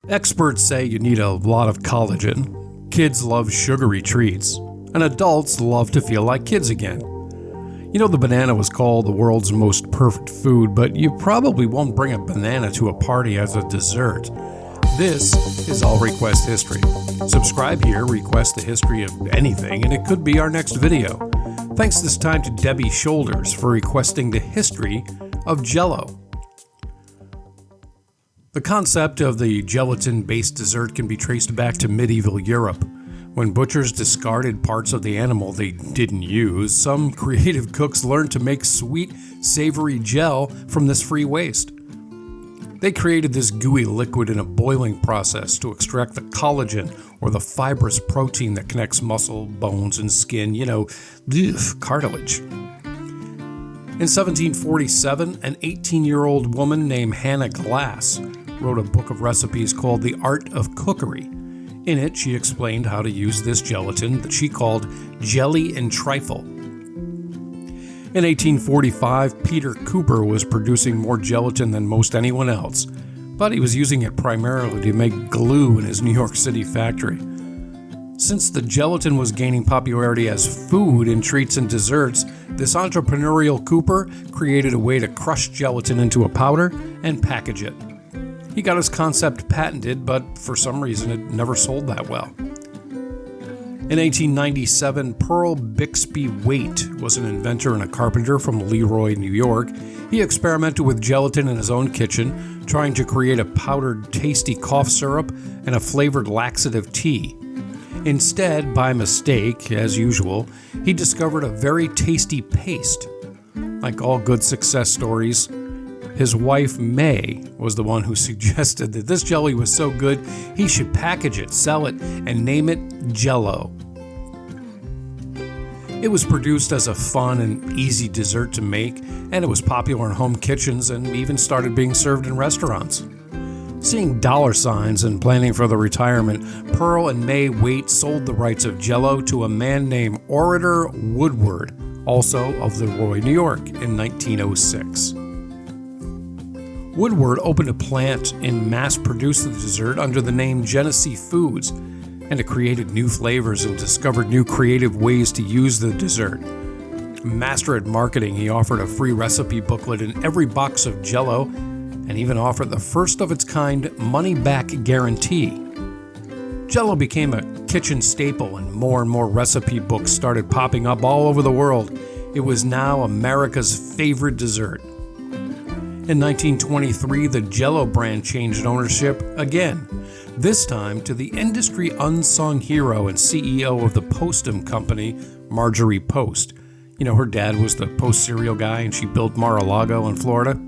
Experts say you need a lot of collagen. Kids love sugary treats, and adults love to feel like kids again. You know, the banana was called the world's most perfect food, but you probably won't bring a banana to a party as a dessert. This is All Request History. Subscribe here, request the history of anything, and it could be our next video. Thanks this time to Debbie Shoulders for requesting the history of Jell-O. The concept of the gelatin-based dessert can be traced back to medieval Europe. When butchers discarded parts of the animal they didn't use, some creative cooks learned to make sweet, savory gel from this free waste. They created this gooey liquid in a boiling process to extract the collagen or the fibrous protein that connects muscle, bones, and skin, cartilage. In 1747, an 18-year-old woman named Hanna Glasse wrote a book of recipes called The Art of Cookery. In it, she explained how to use this gelatin that she called jelly and trifle. In 1845, Peter Cooper was producing more gelatin than most anyone else, but he was using it primarily to make glue in his New York City factory. Since the gelatin was gaining popularity as food in treats and desserts, this entrepreneurial Cooper created a way to crush gelatin into a powder and package it. He got his concept patented, but for some reason it never sold that well. In 1897, Pearle Bixby Wait was an inventor and a carpenter from Leroy, New York. He experimented with gelatin in his own kitchen, trying to create a powdered, tasty cough syrup and a flavored laxative tea. Instead, by mistake, as usual, he discovered a very tasty paste. Like all good success stories, his wife, May, was the one who suggested that this jelly was so good he should package it, sell it, and name it Jell-O. It was produced as a fun and easy dessert to make, and it was popular in home kitchens and even started being served in restaurants. Seeing dollar signs and planning for the retirement, Pearle and May Wait sold the rights of Jell-O to a man named Orator Woodward, also of Leroy, New York, in 1906. Woodward opened a plant and mass-produced the dessert under the name Genesee Foods, and it created new flavors and discovered new creative ways to use the dessert. Master at marketing, he offered a free recipe booklet in every box of Jell-O, and even offered the first of its kind money-back guarantee. Jell-O became a kitchen staple, and more recipe books started popping up all over the world. It was now America's favorite dessert. In 1923, the Jell-O brand changed ownership again, this time to the industry unsung hero and CEO of the Postum Company, Marjorie Post. You know, her dad was the Post cereal guy, and she built Mar-a-Lago in Florida.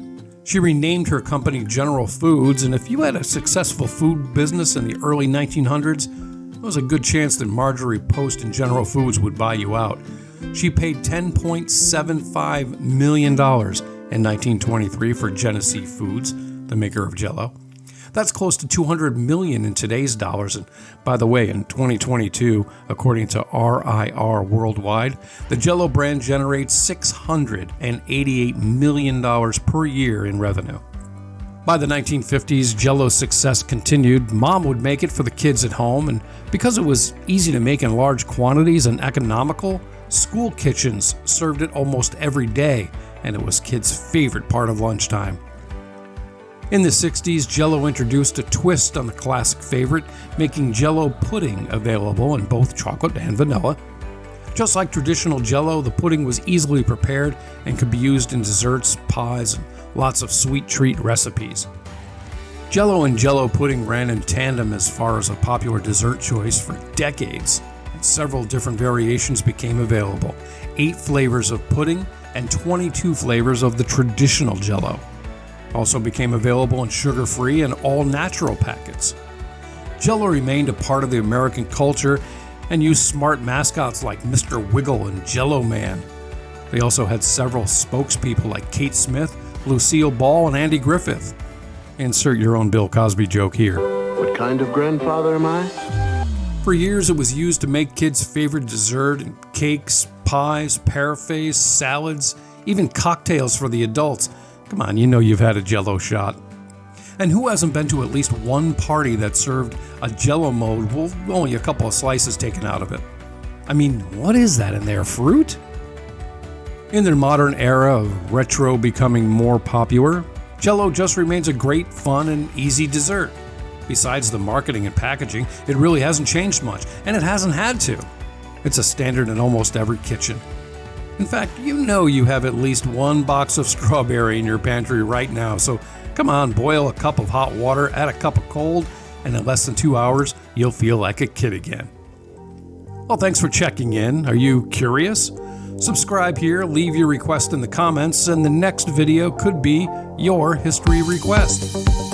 She renamed her company General Foods, and if you had a successful food business in the early 1900s, there was a good chance that Marjorie Post and General Foods would buy you out. She paid $10.75 million in 1923 for Genesee Foods, the maker of Jell-O. That's close to $200 million in today's dollars. And by the way, in 2022, according to RIR Worldwide, the Jell-O brand generates $688 million per year in revenue. By the 1950s, Jell-O's success continued. Mom would make it for the kids at home, and because it was easy to make in large quantities and economical, school kitchens served it almost every day, and it was kids' favorite part of lunchtime. In the 60s, Jell-O introduced a twist on the classic favorite, making Jell-O pudding available in both chocolate and vanilla. Just like traditional Jell-O, the pudding was easily prepared and could be used in desserts, pies, and lots of sweet treat recipes. Jell-O and Jell-O pudding ran in tandem as far as a popular dessert choice for decades, and several different variations became available: 8 flavors of pudding and 22 flavors of the traditional Jell-O. Also became available in sugar-free and all-natural packets. Jell-O remained a part of the American culture and used smart mascots like Mr. Wiggle and Jell-O Man. They also had several spokespeople like Kate Smith, Lucille Ball, and Andy Griffith. Insert your own Bill Cosby joke here. What kind of grandfather am I? For years, it was used to make kids' favorite dessert in cakes, pies, parfaits, salads, even cocktails for the adults. Come on, you know you've had a Jell-O shot. And who hasn't been to at least one party that served a Jello mold with only a couple of slices taken out of it? I mean, what is that in there, fruit? In the modern era of retro becoming more popular, Jell-O just remains a great, fun, and easy dessert. Besides the marketing and packaging, it really hasn't changed much, and it hasn't had to. It's a standard in almost every kitchen. In fact, you know you have at least one box of strawberry in your pantry right now, so come on, boil a cup of hot water, add a cup of cold, and in less than 2 hours, you'll feel like a kid again. Well, thanks for checking in. Are you curious? Subscribe here, leave your request in the comments, and the next video could be your history request.